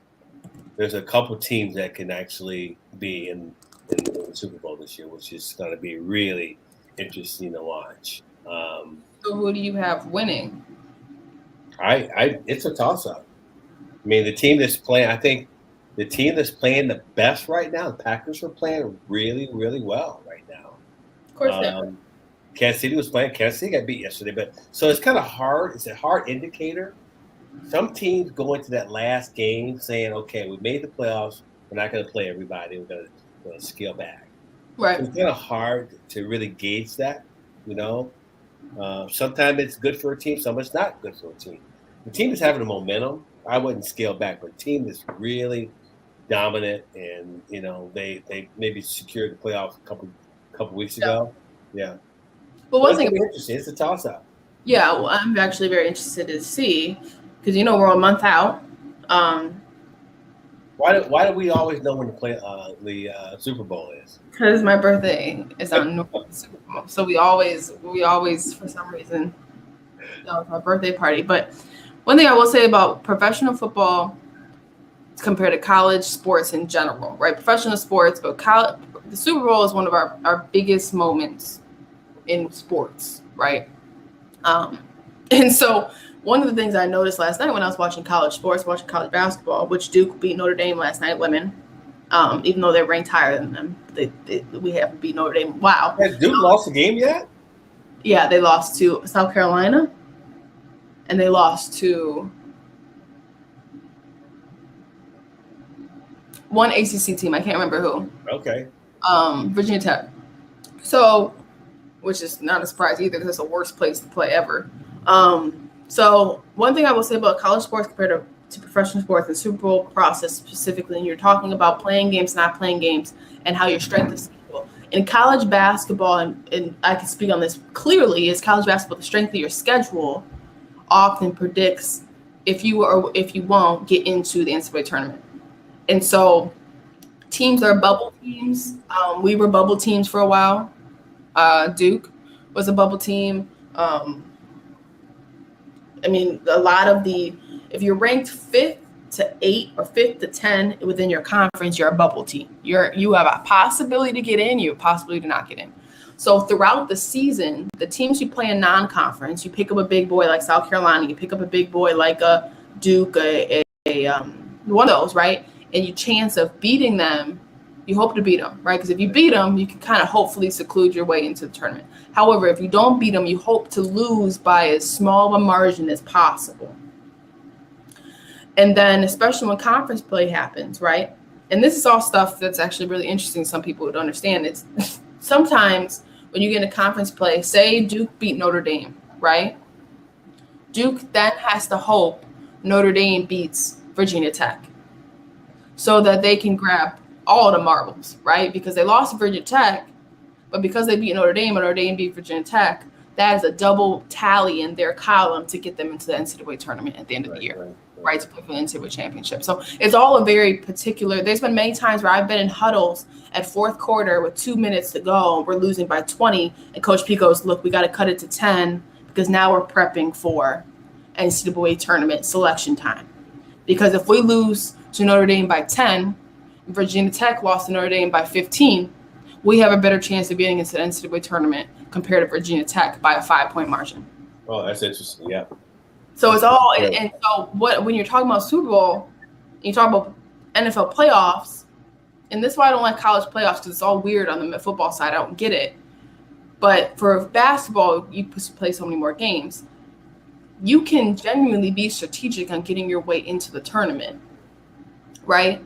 Speaker 2: There's a couple teams that can actually be in the Super Bowl this year, which is going to be really interesting to watch.
Speaker 1: So who do you have winning?
Speaker 2: It's a toss-up. I mean, the team that's playing, I think the team that's playing the best right now, the Packers are playing really, really well right now.
Speaker 1: Of course they are.
Speaker 2: Kansas City was playing. Kansas City got beat yesterday, but so it's kind of hard. It's a hard indicator. Some teams go into that last game saying, "Okay, we made the playoffs. We're not going to play everybody. We're going to scale back."
Speaker 1: Right.
Speaker 2: So it's kind of hard to really gauge that. Sometimes it's good for a team. Sometimes it's not good for a team. The team is having a momentum. I wouldn't scale back, but a team that's really dominant, and they maybe secured the playoffs a couple weeks ago. Yeah.
Speaker 1: But one thing
Speaker 2: interesting. It's a toss-up.
Speaker 1: Yeah, well, I'm actually very interested to see because we're a month out.
Speaker 2: Why do we always know when the Super Bowl is?
Speaker 1: Because my birthday is on Super Bowl, so we always for some reason it's my birthday party. But one thing I will say about professional football compared to college sports in general, right? Professional sports, but the Super Bowl is one of our biggest moments in sports, right? And so one of the things I noticed last night when I was watching college basketball, which Duke beat Notre Dame last night, women, even though they're ranked higher than them, we haven't beat Notre Dame. Wow.
Speaker 2: Has Duke lost a game yet?
Speaker 1: Yeah, they lost to South Carolina, and they lost to one ACC team. I can't remember who.
Speaker 2: Okay.
Speaker 1: Virginia Tech. So, which is not a surprise either because it's the worst place to play ever. So one thing I will say about college sports compared to professional sports and Super Bowl process specifically, and you're talking about playing games, not playing games, and how your strength is schedule. In college basketball, and I can speak on this clearly, is college basketball, the strength of your schedule often predicts if you won't get into the NCAA tournament. And so teams are bubble teams. We were bubble teams for a while. Duke was a bubble team. A lot of if you're ranked 5th to 8 or 5th to 10 within your conference, you're a bubble team. You have a possibility to get in, you have a possibility to not get in. So throughout the season, the teams you play in non-conference, you pick up a big boy like South Carolina, you pick up a big boy like a Duke, one of those, right? And your chance of beating them, you hope to beat them, right? Because if you beat them, you can kind of hopefully seclude your way into the tournament. However, if you don't beat them, you hope to lose by as small a margin as possible. And then, especially when conference play happens, right? And this is all stuff that's actually really interesting. Some people would understand. It's sometimes when you get into conference play, say Duke beat Notre Dame, right? Duke then has to hope Notre Dame beats Virginia Tech so that they can grab all the marbles, right? Because they lost to Virginia Tech, but because they beat Notre Dame and Notre Dame beat Virginia Tech, that is a double tally in their column to get them into the NCAA tournament at the end of the year, right? To play for the NCAA championship. So it's all a very particular. There's been many times where I've been in huddles at fourth quarter with 2 minutes to go. We're losing by 20, and Coach P goes, "Look, we got to cut it to 10 because now we're prepping for NCAA tournament selection time. Because if we lose to Notre Dame by 10, Virginia Tech lost to Notre Dame by 15, we have a better chance of getting into the NCAA tournament compared to Virginia Tech by a 5-point margin."
Speaker 2: Oh, that's interesting. Yeah.
Speaker 1: So it's all, and so when you're talking about Super Bowl, you talk about NFL playoffs, and this is why I don't like college playoffs because it's all weird on the football side. I don't get it. But for basketball, you play so many more games. You can genuinely be strategic on getting your way into the tournament, right?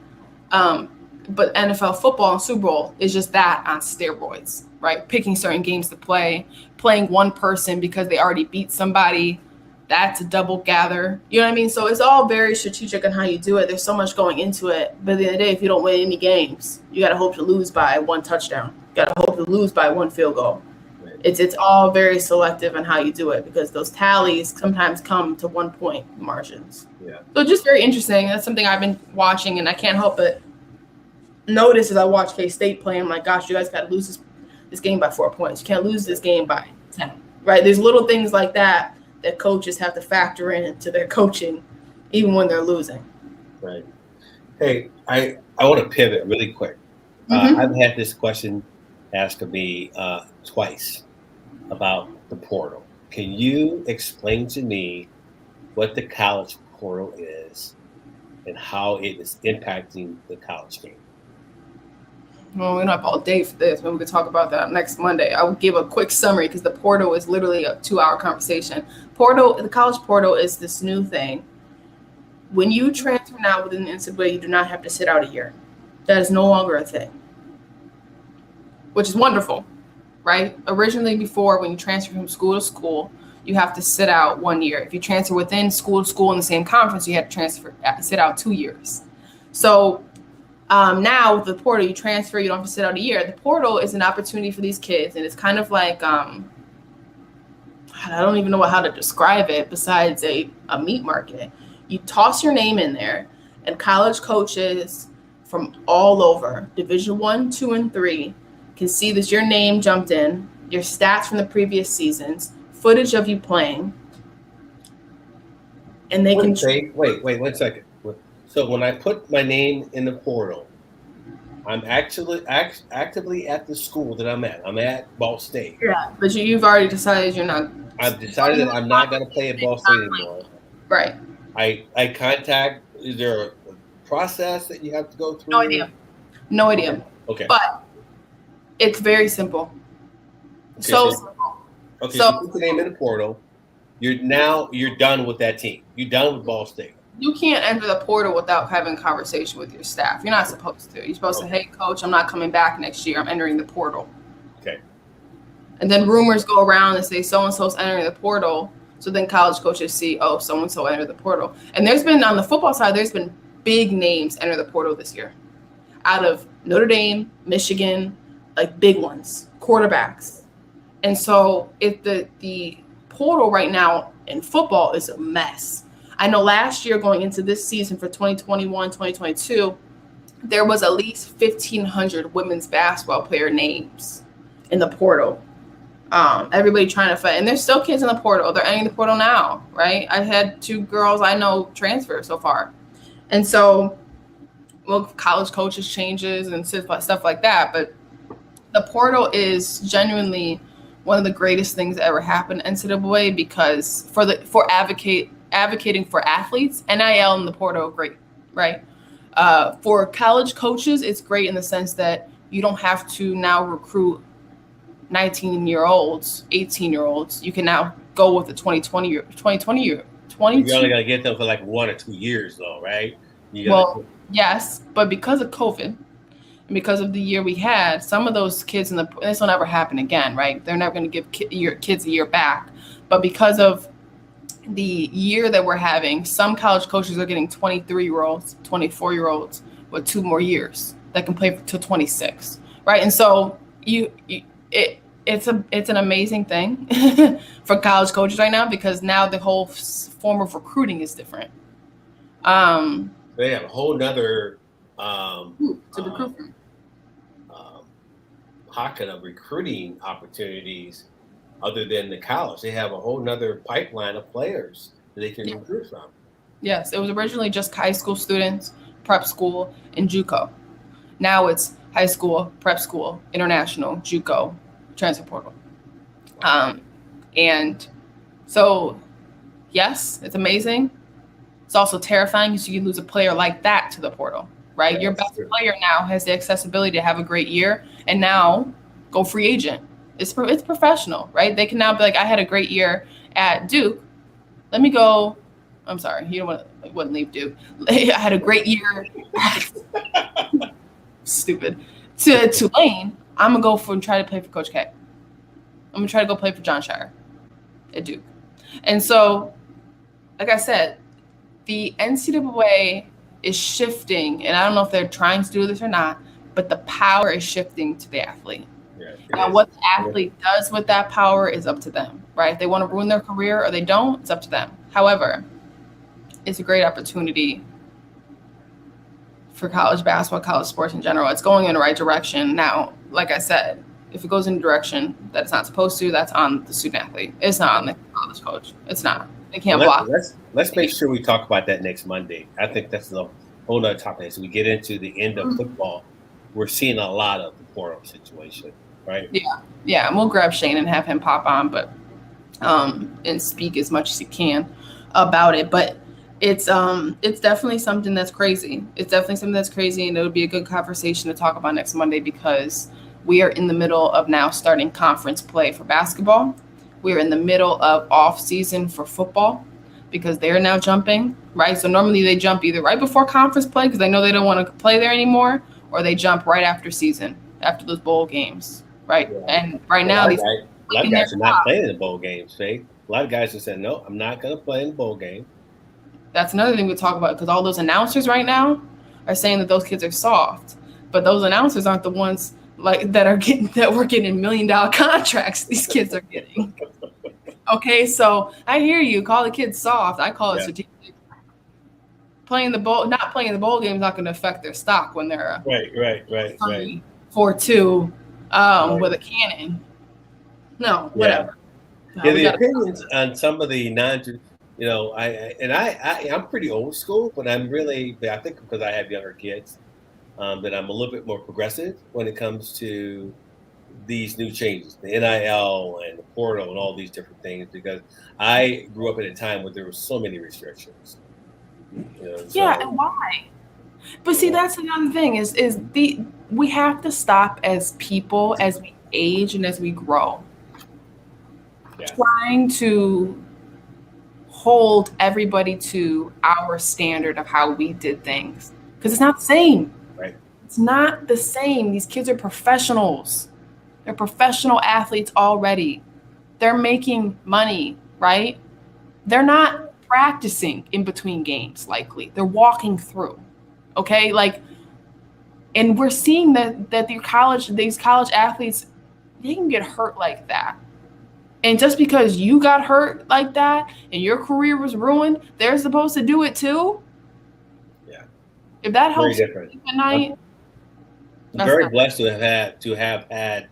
Speaker 1: But NFL football and Super Bowl is just that on steroids, right? Picking certain games to play, playing one person because they already beat somebody. That's a double gather. You know what I mean? So it's all very strategic on how you do it. There's so much going into it. But at the end of the day, if you don't win any games, you got to hope to lose by 1 touchdown. You got to hope to lose by 1 field goal. It's all very selective on how you do it because those tallies sometimes come to 1 point margins.
Speaker 2: Yeah.
Speaker 1: So just very interesting. That's something I've been watching, and I can't help but notice as I watch K-State play, I'm like, gosh, you guys got to lose this game by 4 points. You can't lose this game by 10, right? There's little things like that coaches have to factor into their coaching, even when they're losing.
Speaker 2: Right. Hey, I want to pivot really quick. I've had this question asked of me twice. about the portal. Can you explain to me what the college portal is and how it is impacting the college game?
Speaker 1: Well, we don't have all day for this, but we could talk about that next Monday. I will give a quick summary because the portal is literally a 2-hour conversation. The college portal is this new thing. When you transfer now within the NCAA, you do not have to sit out a year. That is no longer a thing, which is wonderful, right? Originally, before, when you transfer from school to school, you have to sit out 1 year. If you transfer within school to school in the same conference, you have to sit out 2 years. So now with the portal, you transfer, you don't have to sit out a year. The portal is an opportunity for these kids, and it's kind of like I don't even know how to describe it besides a meat market. You toss your name in there, and college coaches from all over, Division 1, 2, and 3, can see that your name jumped in, your stats from the previous seasons, footage of you playing, and they can
Speaker 2: wait 1 second. So when I put my name in the portal, I'm actually actively at the school that I'm at. I'm at Ball State.
Speaker 1: Yeah, but you've already decided you're not.
Speaker 2: I've decided that I'm not going to play at Ball State anymore.
Speaker 1: Right.
Speaker 2: I contact. Is there a process that you have to go through?
Speaker 1: No idea.
Speaker 2: Okay.
Speaker 1: But it's very simple.
Speaker 2: Okay,
Speaker 1: simple.
Speaker 2: Okay, so put your name in the portal. You're done with that team. You're done with Ball State.
Speaker 1: You can't enter the portal without having a conversation with your staff. You're not supposed to. You're supposed to, hey, coach, I'm not coming back next year. I'm entering the portal.
Speaker 2: Okay.
Speaker 1: And then rumors go around and say so-and-so's entering the portal. So then college coaches see, oh, so-and-so entered the portal. And there's been, on the football side, there's been big names enter the portal this year. Out of Notre Dame, Michigan, like big ones, quarterbacks. And so if the portal right now in football is a mess. I know last year going into this season for 2021, 2022, there was at least 1,500 women's basketball player names in the portal. Everybody trying to fight. And there's still kids in the portal. They're entering the portal now, right? I've had 2 girls I know transfer so far. And so, well, college coaches changes and stuff like that. But the portal is genuinely one of the greatest things that ever happened in NCAA because for advocating for athletes, NIL and the portal, great, right? For college coaches, it's great in the sense that you don't have to now recruit 19-year-olds, 18-year-olds. You can now go with the 2020 year. You only
Speaker 2: got to get them for like 1 or 2 years, though, right?
Speaker 1: Yes, but because of COVID and because of the year we had, some of those kids this will never happen again, right? They're never going to give your kids a year back. But because of the year that we're having, some college coaches are getting 23-year-olds, 24-year-olds with 2 more years that can play till 26, right? And so it's an amazing thing for college coaches right now because now the whole form of recruiting is different.
Speaker 2: They have a whole nother pocket of recruiting opportunities other than the college. They have a whole nother pipeline of players that they can recruit from.
Speaker 1: Yes, it was originally just high school students, prep school, and JUCO. Now it's high school, prep school, international, JUCO, transfer portal. And so, yes, it's amazing. It's also terrifying because you lose a player like that to the portal, right? Your best player now has the accessibility to have a great year and now go free agent. It's professional, right? They can now be like, I had a great year at Duke. Let me go. I'm sorry. You wouldn't leave Duke. I had a great year. Stupid. To Tulane, I'm going to go and try to play for Coach K. I'm going to try to go play for John Shire at Duke. And so, like I said, the NCAA is shifting, and I don't know if they're trying to do this or not, but the power is shifting to the athlete.
Speaker 2: Yeah,
Speaker 1: now, what the athlete does with that power is up to them, right? If they want to ruin their career or they don't, it's up to them. However, it's a great opportunity for college basketball, college sports in general. It's going in the right direction. Now, like I said, if it goes in a direction that it's not supposed to, that's on the student athlete. It's not on the college coach. It's not. They can't block.
Speaker 2: Let's make sure we talk about that next Monday. I think that's a whole nother topic. As we get into the end of football, we're seeing a lot of the portal situation. right?
Speaker 1: Yeah, and we'll grab Shane and have him pop on, but and speak as much as he can about it. But it's definitely something that's crazy. It's definitely something that's crazy, and it would be a good conversation to talk about next Monday because we are in the middle of now starting conference play for basketball. We're in the middle of off season for football because they're now jumping, right? So normally they jump either right before conference play because they know they don't want to play there anymore, or they jump right after season, after those bowl games, right? Yeah. And right now,
Speaker 2: a lot of guys are not playing in the bowl games, Faith. A lot of guys have said, no, I'm not going to play in the bowl game.
Speaker 1: That's another thing we talk about because all those announcers right now are saying that those kids are soft, but those announcers aren't the ones that we're getting $1 million contracts. These kids are getting. Okay, so I hear you. Call the kids soft. I call it strategic. Not playing the bowl game is not going to affect their stock when they're
Speaker 2: right.
Speaker 1: 4-2 with a cannon. No, whatever.
Speaker 2: Yeah, the opinions on some of the I'm pretty old school, but I think because I have younger kids, that I'm a little bit more progressive when it comes to these new changes, the NIL and the portal and all these different things, because I grew up at a time where there were so many restrictions.
Speaker 1: And why? But see, that's another thing we have to stop as people, as we age and as we grow, trying to hold everybody to our standard of how we did things, because it's not the same.
Speaker 2: Right.
Speaker 1: It's not the same. These kids are professionals. They're professional athletes already. They're making money, right? They're not practicing in between games, likely. They're walking through. Okay? And we're seeing that these college athletes, they can get hurt like that. And just because you got hurt like that and your career was ruined, they're supposed to do it too?
Speaker 2: Yeah.
Speaker 1: If that helps you sleep at night.
Speaker 2: I'm very blessed to have had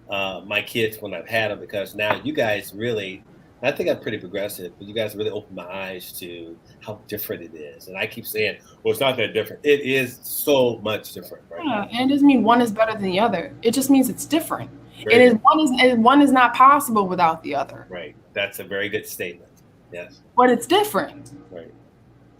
Speaker 2: my kids when I've had them, because now you guys really, I think I'm pretty progressive, but you guys really opened my eyes to how different it is. And I keep saying, well, it's not that different. It is so much different, right?
Speaker 1: Yeah, and it doesn't mean one is better than the other. It just means it's different. One is not possible without the other.
Speaker 2: Right. That's a very good statement. Yes.
Speaker 1: But it's different.
Speaker 2: Right.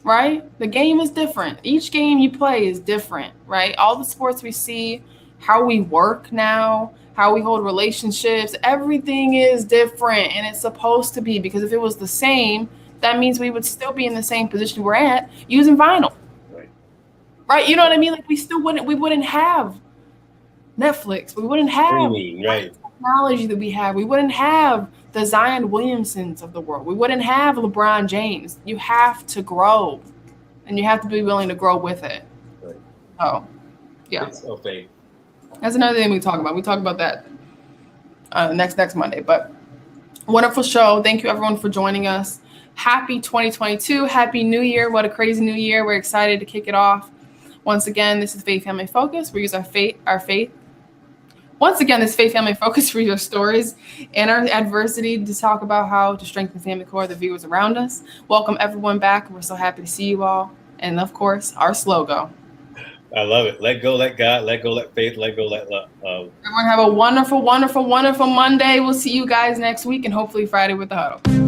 Speaker 1: Right? The game is different. Each game you play is different, right? All the sports we see, how we work now, how we hold relationships, everything is different, and it's supposed to be, because if it was the same, that means we would still be in the same position we're at using vinyl. Right? You know what I mean? We wouldn't have Netflix. We wouldn't have the technology that we have. We wouldn't have the Zion Williamsons of the world. We wouldn't have LeBron James. You have to grow, and you have to be willing to grow with it.
Speaker 2: Right.
Speaker 1: Oh, yeah.
Speaker 2: Okay.
Speaker 1: That's another thing we talk about. We talk about that next Monday. But wonderful show. Thank you, everyone, for joining us. Happy 2022. Happy New Year. What a crazy new year. We're excited to kick it off. Once again, this is Faith Family Focus. We use our faith. Once again, this Faith Family Focus, reads our stories and our adversity to talk about how to strengthen the family core of the viewers around us. Welcome everyone back. We're so happy to see you all. And of course, our slogan.
Speaker 2: I love it. Let go, let God, let go, let faith, let go, let love.
Speaker 1: Everyone have a wonderful, wonderful, wonderful Monday. We'll see you guys next week and hopefully Friday with the huddle.